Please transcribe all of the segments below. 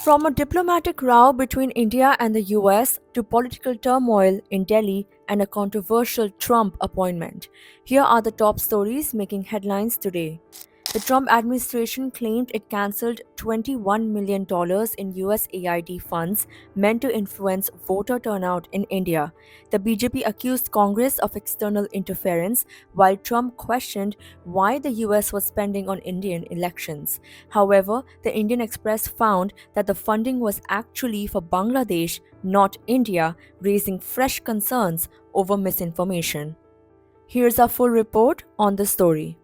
From a diplomatic row between India and the US to political turmoil in Delhi and a controversial Trump appointment, here are the top stories making headlines today. The Trump administration claimed it cancelled $21 million in USAID funds meant to influence voter turnout in India. The BJP accused Congress of external interference, while Trump questioned why the US was spending on Indian elections. However, the Indian Express found that the funding was actually for Bangladesh, not India, raising fresh concerns over misinformation. Here's a full report on the story.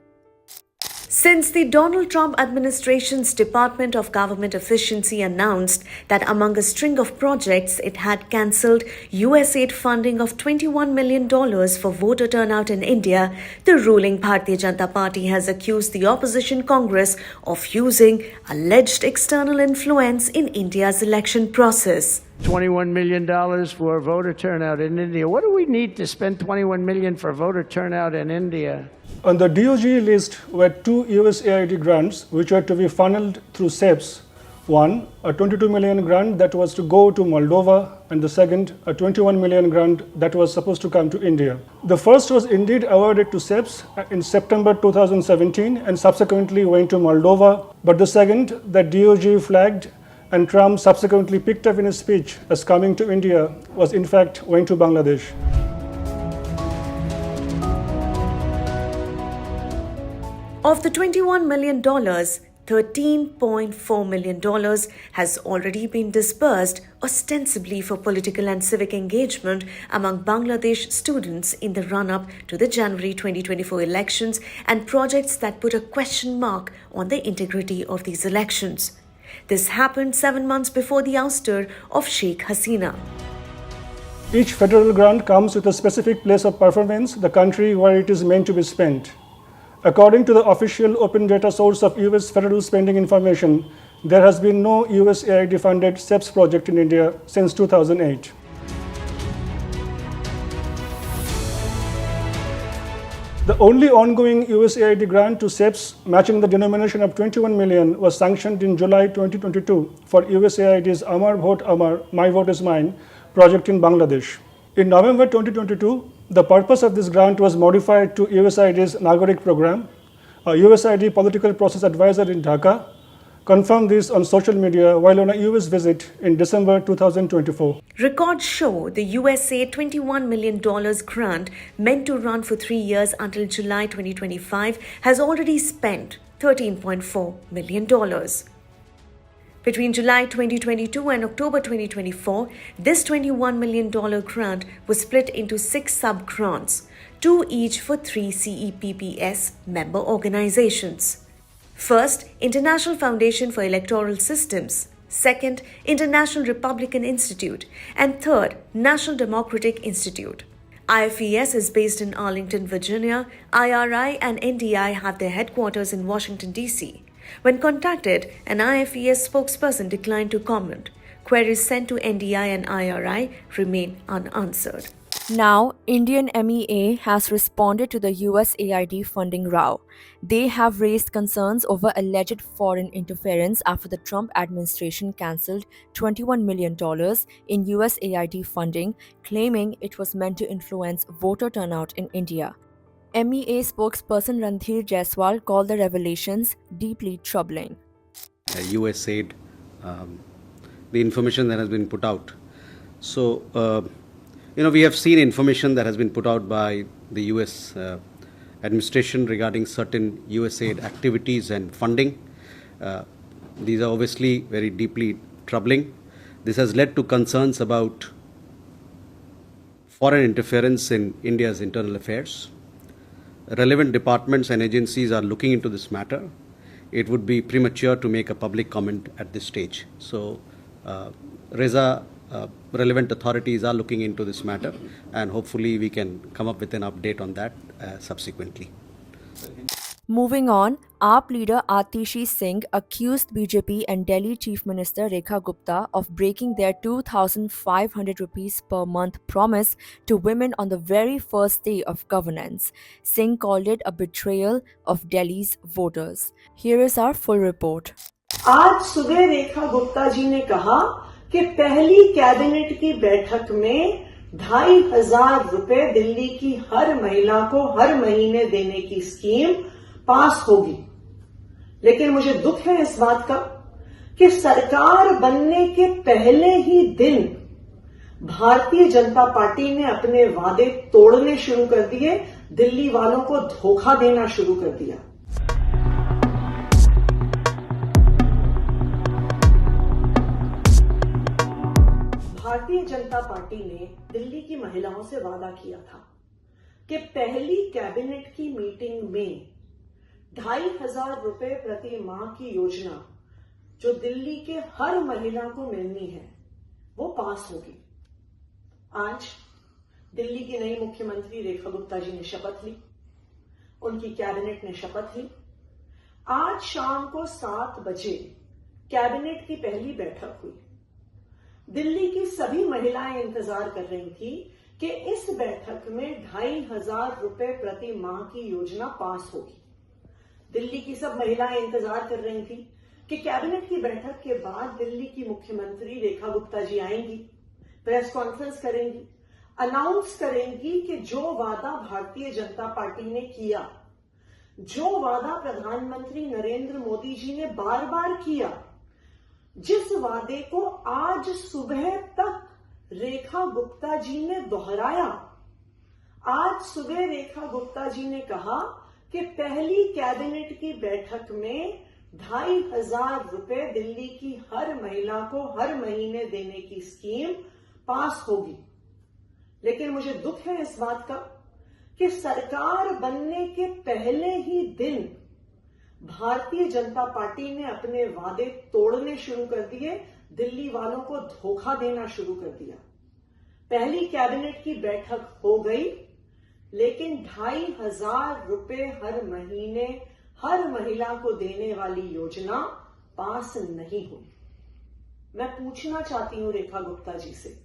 Since the Donald Trump administration's Department of Government Efficiency announced that among a string of projects, it had cancelled USAID funding of $21 million for voter turnout in India, the ruling Bharatiya Janata Party has accused the opposition Congress of using alleged external influence in India's election process. $21 million for voter turnout in India. What do we need to spend $21 million for voter turnout in India? On the DOG list were two USAID grants which were to be funneled through SEPs. One, a 22 million grant that was to go to Moldova, and the second, a 21 million grant that was supposed to come to India. The first was indeed awarded to SEPs in September 2017 and subsequently went to Moldova, but the second, that DOG flagged and Trump subsequently picked up in his speech as coming to India, was in fact going to Bangladesh. Of the $21 million, $13.4 million has already been disbursed ostensibly for political and civic engagement among Bangladesh students in the run-up to the January 2024 elections and projects that put a question mark on the integrity of these elections. This happened 7 months before the ouster of Sheikh Hasina. Each federal grant comes with a specific place of performance, the country where it is meant to be spent. According to the official open data source of US federal spending information, there has been no USAID-funded SEPs project in India since 2008. The only ongoing USAID grant to SEPs matching the denomination of 21 million was sanctioned in July 2022 for USAID's Amar Vote Amar, My Vote is Mine project in Bangladesh. In November 2022, the purpose of this grant was modified to USAID's Nagarik program. A USAID political process advisor in Dhaka confirmed this on social media while on a US visit in December 2024. Records show the USA $21 million grant meant to run for 3 years until July 2025 has already spent $13.4 million. Between July 2022 and October 2024, this $21 million grant was split into 6 sub-grants, 2 each for 3 CEPPS member organizations. First, International Foundation for Electoral Systems. Second, International Republican Institute. And third, National Democratic Institute. IFES is based in Arlington, Virginia. IRI and NDI have their headquarters in Washington, D.C. When contacted, an IFES spokesperson declined to comment. Queries sent to NDI and IRI remain unanswered. Now, Indian MEA has responded to the USAID funding row. They have raised concerns over alleged foreign interference after the Trump administration cancelled $21 million in USAID funding, claiming it was meant to influence voter turnout in India. MEA spokesperson Randhir Jaiswal called the revelations deeply troubling. USAID, the information that has been put out. So, we have seen information that has been put out by the US administration regarding certain USAID activities and funding. These are obviously very deeply troubling. This has led to concerns about foreign interference in India's internal affairs. Relevant departments and agencies are looking into this matter. It would be premature to make a public comment at this stage. So, relevant authorities are looking into this matter, and hopefully we can come up with an update on that subsequently. Moving on, AAP leader Atishi Singh accused BJP and Delhi Chief Minister Rekha Gupta of breaking their 2,500 rupees per month promise to women on the very first day of governance. Singh called it a betrayal of Delhi's voters. Here is our full report. आज सुबह रेखा गुप्ता जी ने कहा कि पहली cabinet की बैठक में 2,500 रुपए दिल्ली की हर महिला को हर महीने देने की स्कीम पास होगी। लेकिन मुझे दुख है इस बात का कि सरकार बनने के पहले ही दिन भारतीय जनता पार्टी ने अपने वादे तोड़ने शुरू कर दिए, दिल्ली वालों को धोखा देना शुरू कर दिया। भारतीय जनता पार्टी ने दिल्ली की महिलाओं से वादा किया था कि पहली कैबिनेट की मीटिंग में 2,500 रुपए प्रति माह की योजना जो दिल्ली के हर महिला को मिलनी है वो पास होगी। आज दिल्ली की नई मुख्यमंत्री रेखा गुप्ता जी ने शपथ ली, उनकी कैबिनेट ने शपथ ली। आज शाम को 7 बजे कैबिनेट की पहली बैठक हुई। दिल्ली की सभी महिलाएं इंतजार कर रही थी कि इस बैठक में 2,500 रुपए प्रति माह की योजना पास होगी। दिल्ली की सब महिलाएं इंतजार कर रही थी कि कैबिनेट की बैठक के बाद दिल्ली की मुख्यमंत्री रेखा गुप्ता जी आएंगी, प्रेस कॉन्फ्रेंस करेंगी, अनाउंस करेंगी कि जो वादा भारतीय जनता पार्टी ने किया, जो वादा प्रधानमंत्री नरेंद्र मोदी जी ने बार बार किया, जिस वादे को आज सुबह तक रेखा गुप्ता जी ने दोहराया। आज सुबह रेखा गुप्ता जी ने कहा कि पहली कैबिनेट की बैठक में 2,500 रुपए दिल्ली की हर महिला को हर महीने देने की स्कीम पास होगी। लेकिन मुझे दुख है इस बात का कि सरकार बनने के पहले ही दिन भारतीय जनता पार्टी ने अपने वादे तोड़ने शुरू कर दिए, दिल्ली वालों को धोखा देना शुरू कर दिया। पहली कैबिनेट की बैठक हो गई, लेकिन 2,500 रुपए हर महीने हर महिला को देने वाली योजना पास नहीं हुई। मैं पूछना चाहती हूं रेखा गुप्ता जी से,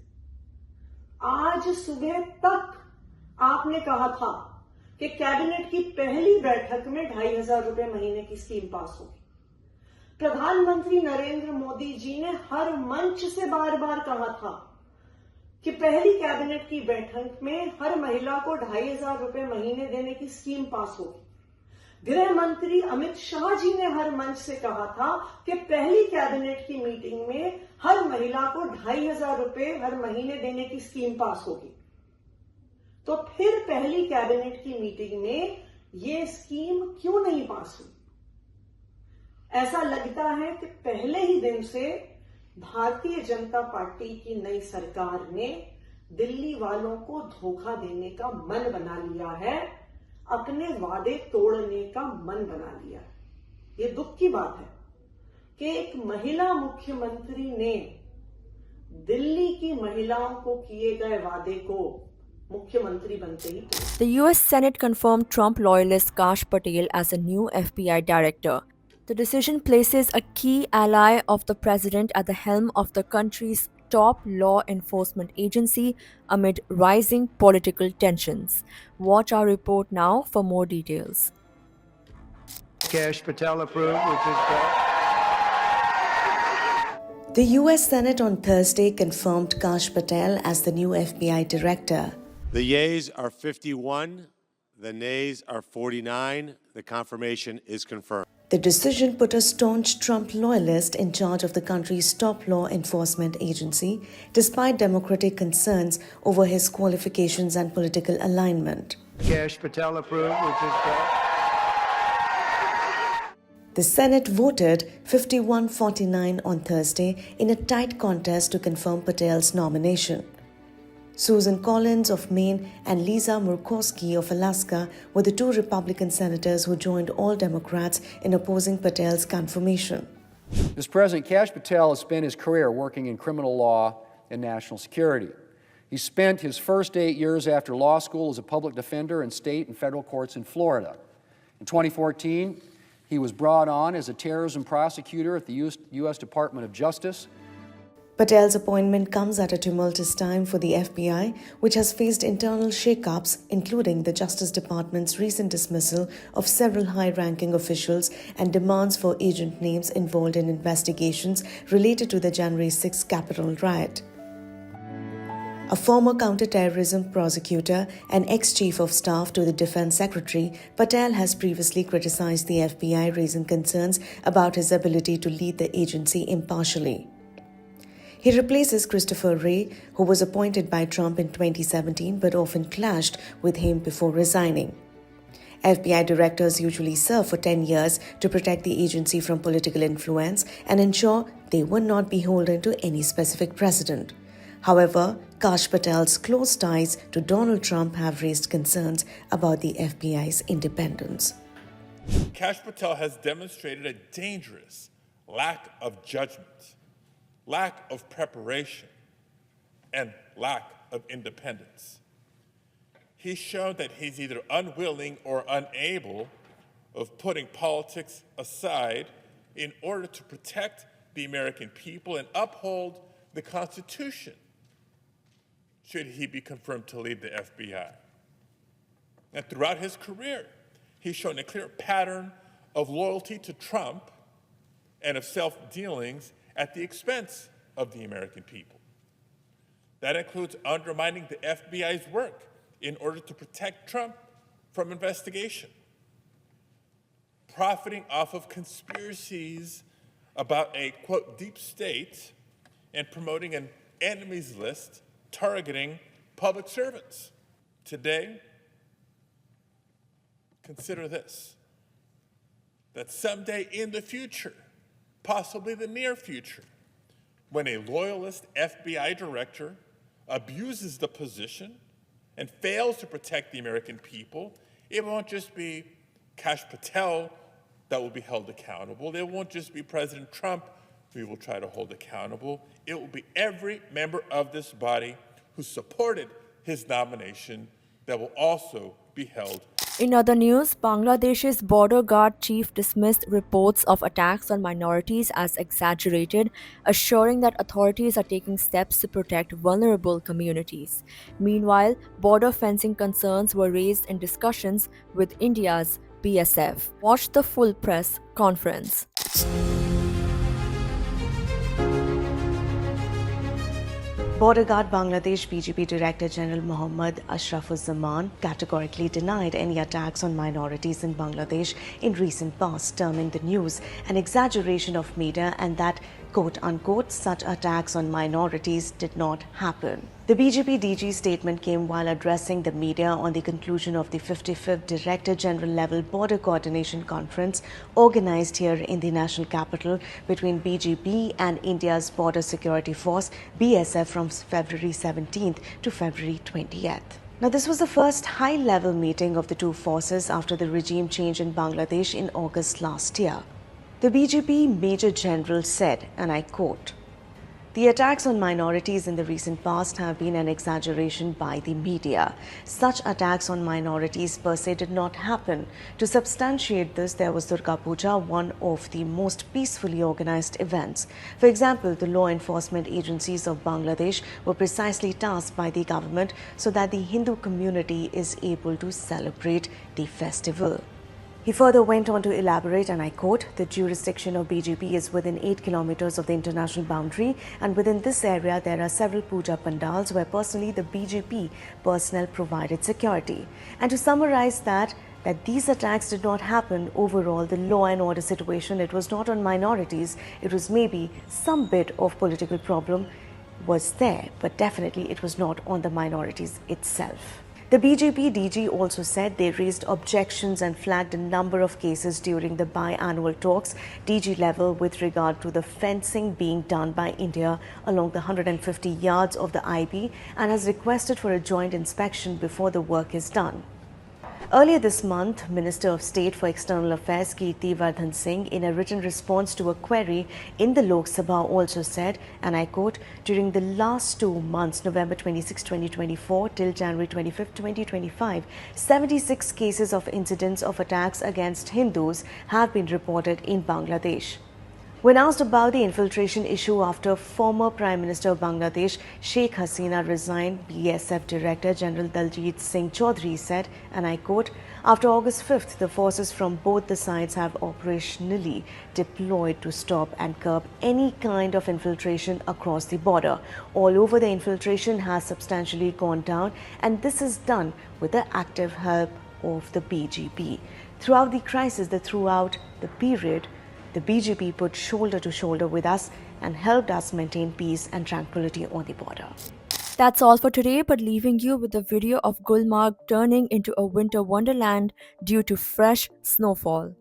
आज सुबह तक आपने कहा था कि कैबिनेट की पहली बैठक में 2,500 रुपए महीने की स्कीम पास होगी। प्रधानमंत्री नरेंद्र मोदी जी ने हर मंच से बार बार कहा था कि पहली कैबिनेट की बैठक में हर महिला को 2,500 रुपए महीने देने की स्कीम पास होगी। गृह मंत्री अमित शाह जी ने हर मंच से कहा था कि पहली कैबिनेट की मीटिंग में हर महिला को 2,500 रुपए हर महीने देने की स्कीम पास होगी। तो फिर पहली कैबिनेट की मीटिंग में यह स्कीम क्यों नहीं पास हुई? ऐसा लगता है कि पहले ही दिन से भारतीय जनता पार्टी की नई सरकार ने दिल्ली वालों को धोखा देने का मन बना लिया है, अपने वादे तोड़ने का मन बना लिया है। ये दुख की बात है कि एक महिला मुख्यमंत्री ने दिल्ली की महिलाओं को किए गए वादे को मुख्यमंत्री बनते ही तोड़ा। The US Senate confirmed Trump loyalist Kash Patel as a new FBI director. The decision places a key ally of the president at the helm of the country's top law enforcement agency amid rising political tensions. Watch our report now for more details. Kash Patel approved, which is great. The US Senate on Thursday confirmed Kash Patel as the new FBI director. The yeas are 51, the nays are 49. The confirmation is confirmed. The decision put a staunch Trump loyalist in charge of the country's top law enforcement agency, despite Democratic concerns over his qualifications and political alignment. Kash Patel approved, which is great. The Senate voted 51-49 on Thursday in a tight contest to confirm Patel's nomination. Susan Collins of Maine and Lisa Murkowski of Alaska were the two Republican senators who joined all Democrats in opposing Patel's confirmation. Mr. President, Kash Patel has spent his career working in criminal law and national security. He spent his first 8 years after law school as a public defender in state and federal courts in Florida. In 2014, he was brought on as a terrorism prosecutor at the U.S. Department of Justice. Patel's appointment comes at a tumultuous time for the FBI, which has faced internal shakeups, including the Justice Department's recent dismissal of several high-ranking officials and demands for agent names involved in investigations related to the January 6 Capitol riot. A former counter-terrorism prosecutor and ex-chief of staff to the Defense Secretary, Patel has previously criticized the FBI, raising concerns about his ability to lead the agency impartially. He replaces Christopher Wray, who was appointed by Trump in 2017 but often clashed with him before resigning. FBI directors usually serve for 10 years to protect the agency from political influence and ensure they would not be beholden to any specific president. However, Kash Patel's close ties to Donald Trump have raised concerns about the FBI's independence. Kash Patel has demonstrated a dangerous lack of judgment, lack of preparation, and lack of independence. He's shown that he's either unwilling or unable of putting politics aside in order to protect the American people and uphold the Constitution, should he be confirmed to lead the FBI. And throughout his career, he's shown a clear pattern of loyalty to Trump and of self-dealings at the expense of the American people. That includes undermining the FBI's work in order to protect Trump from investigation, profiting off of conspiracies about a, quote, deep state, and promoting an enemies list targeting public servants. Today, consider this, that someday in the future, possibly the near future, when a loyalist FBI director abuses the position and fails to protect the American people, it won't just be Kash Patel that will be held accountable. It won't just be President Trump we will try to hold accountable. It will be every member of this body who supported his nomination that will also be held. In other news, Bangladesh's border guard chief dismissed reports of attacks on minorities as exaggerated, assuring that authorities are taking steps to protect vulnerable communities. Meanwhile, border fencing concerns were raised in discussions with India's BSF. Watch the full press conference. Border Guard Bangladesh BGP Director General Mohammad Ashrafuzzaman categorically denied any attacks on minorities in Bangladesh in recent past, terming the news an exaggeration of media and that, quote-unquote, such attacks on minorities did not happen. The BGP DG statement came while addressing the media on the conclusion of the 55th Director General level Border Coordination Conference organized here in the national capital between BGP and India's Border Security Force BSF from February 17th to February 20th. Now, this was the first high-level meeting of the two forces after the regime change in Bangladesh in August last year. The BGP Major General said, and I quote, "The attacks on minorities in the recent past have been an exaggeration by the media. Such attacks on minorities per se did not happen. To substantiate this, there was Durga Puja, one of the most peacefully organized events. For example, the law enforcement agencies of Bangladesh were precisely tasked by the government so that the Hindu community is able to celebrate the festival." He further went on to elaborate, and I quote, "The jurisdiction of BGP is within 8 kilometers of the international boundary, and within this area there are several puja pandals where personally the BGP personnel provided security. And to summarize that these attacks did not happen overall, the law and order situation, it was not on minorities, it was maybe some bit of political problem was there, but definitely it was not on the minorities itself." The BJP DG also said they raised objections and flagged a number of cases during the biannual talks DG level with regard to the fencing being done by India along the 150 yards of the IB and has requested for a joint inspection before the work is done. Earlier this month, Minister of State for External Affairs Kirti Vardhan Singh, in a written response to a query in the Lok Sabha, also said, and I quote, "During the last 2 months, November 26, 2024 till January 25, 2025, 76 cases of incidents of attacks against Hindus have been reported in Bangladesh. When asked about the infiltration issue after former Prime Minister of Bangladesh Sheikh Hasina resigned, BSF Director General Daljit Singh Chaudhary said, and I quote, "After August 5th, the forces from both the sides have operationally deployed to stop and curb any kind of infiltration across the border. All over, the infiltration has substantially gone down, and this is done with the active help of the BJP. Throughout the period, the BJP put shoulder to shoulder with us and helped us maintain peace and tranquility on the border." That's all for today, but leaving you with a video of Gulmarg turning into a winter wonderland due to fresh snowfall.